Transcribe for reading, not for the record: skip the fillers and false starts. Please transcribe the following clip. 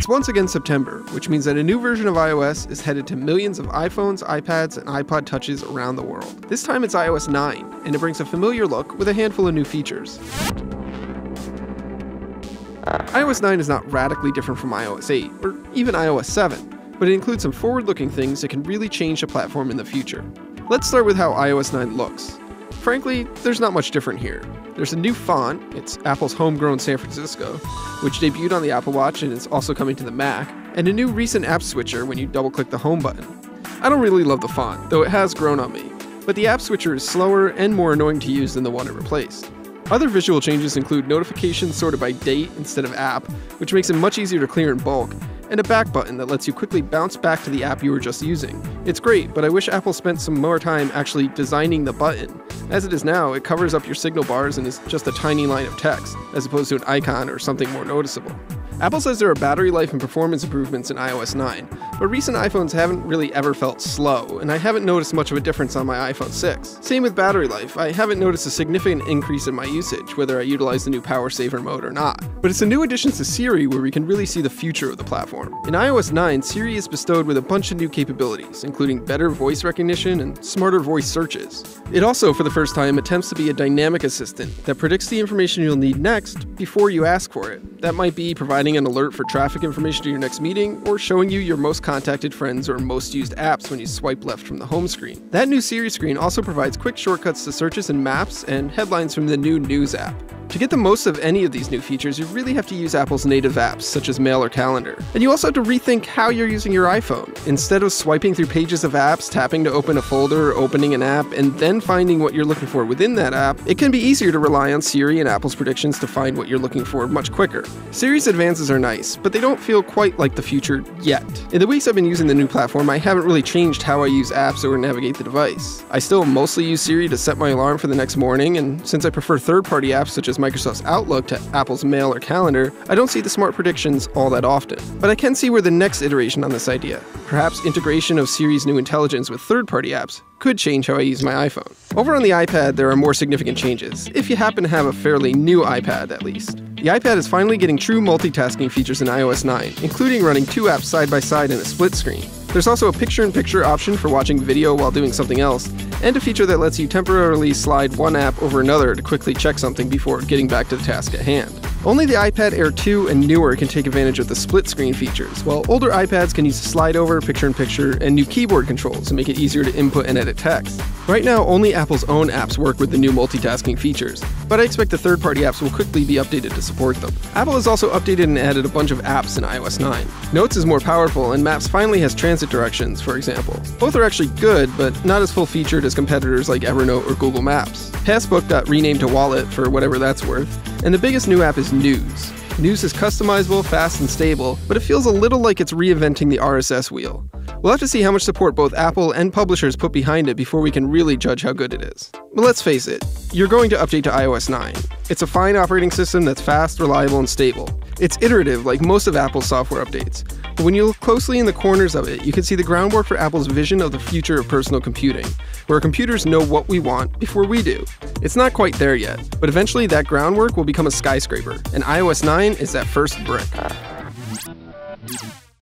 It's once again September, which means that a new version of iOS is headed to millions of iPhones, iPads, and iPod Touches around the world. This time it's iOS 9, and it brings a familiar look with a handful of new features. iOS 9 is not radically different from iOS 8, or even iOS 7, but it includes some forward-looking things that can really change the platform in the future. Let's start with how iOS 9 looks. Frankly, there's not much different here. There's a new font, it's Apple's homegrown San Francisco, which debuted on the Apple Watch and is also coming to the Mac, and a new recent app switcher when you double-click the home button. I don't really love the font, though it has grown on me, but the app switcher is slower and more annoying to use than the one it replaced. Other visual changes include notifications sorted by date instead of app, which makes it much easier to clear in bulk, and a back button that lets you quickly bounce back to the app you were just using. It's great, but I wish Apple spent some more time actually designing the button. As it is now, it covers up your signal bars and is just a tiny line of text, as opposed to an icon or something more noticeable. Apple says there are battery life and performance improvements in iOS 9, but recent iPhones haven't really ever felt slow, and I haven't noticed much of a difference on my iPhone 6. Same with battery life, I haven't noticed a significant increase in my usage, whether I utilize the new power saver mode or not. But it's the new additions to Siri where we can really see the future of the platform. In iOS 9, Siri is bestowed with a bunch of new capabilities, including better voice recognition and smarter voice searches. It also, for the first time, attempts to be a dynamic assistant that predicts the information you'll need next before you ask for it. That might be providing an alert for traffic information to your next meeting, or showing you your most contacted friends or most used apps when you swipe left from the home screen. That new Siri screen also provides quick shortcuts to searches and maps and headlines from the new News app. To get the most of any of these new features, you really have to use Apple's native apps, such as Mail or Calendar. And you also have to rethink how you're using your iPhone. Instead of swiping through pages of apps, tapping to open a folder, opening an app, and then finding what you're looking for within that app, it can be easier to rely on Siri and Apple's predictions to find what you're looking for much quicker. Siri's advances are nice, but they don't feel quite like the future yet. In the weeks I've been using the new platform, I haven't really changed how I use apps or navigate the device. I still mostly use Siri to set my alarm for the next morning, and since I prefer third-party apps such as Microsoft's Outlook to Apple's Mail or Calendar, I don't see the smart predictions all that often. But I can see where the next iteration on this idea, perhaps integration of Siri's new intelligence with third-party apps, could change how I use my iPhone. Over on the iPad, there are more significant changes, if you happen to have a fairly new iPad at least. The iPad is finally getting true multitasking features in iOS 9, including running two apps side by side in a split screen. There's also a picture-in-picture option for watching video while doing something else, and a feature that lets you temporarily slide one app over another to quickly check something before getting back to the task at hand. Only the iPad Air 2 and newer can take advantage of the split screen features, while older iPads can use slide over, picture-in-picture, and new keyboard controls to make it easier to input and edit text. Right now, only Apple's own apps work with the new multitasking features, but I expect the third-party apps will quickly be updated to support them. Apple has also updated and added a bunch of apps in iOS 9. Notes is more powerful, and Maps finally has transit directions, for example. Both are actually good, but not as full-featured as competitors like Evernote or Google Maps. Passbook got renamed to Wallet for whatever that's worth, and the biggest new app is News. News is customizable, fast, and stable, but it feels a little like it's reinventing the RSS wheel. We'll have to see how much support both Apple and publishers put behind it before we can really judge how good it is. But let's face it, you're going to update to iOS 9. It's a fine operating system that's fast, reliable, and stable. It's iterative like most of Apple's software updates, but when you look closely in the corners of it, you can see the groundwork for Apple's vision of the future of personal computing, where computers know what we want before we do. It's not quite there yet, but eventually that groundwork will become a skyscraper, and iOS 9 is that first brick.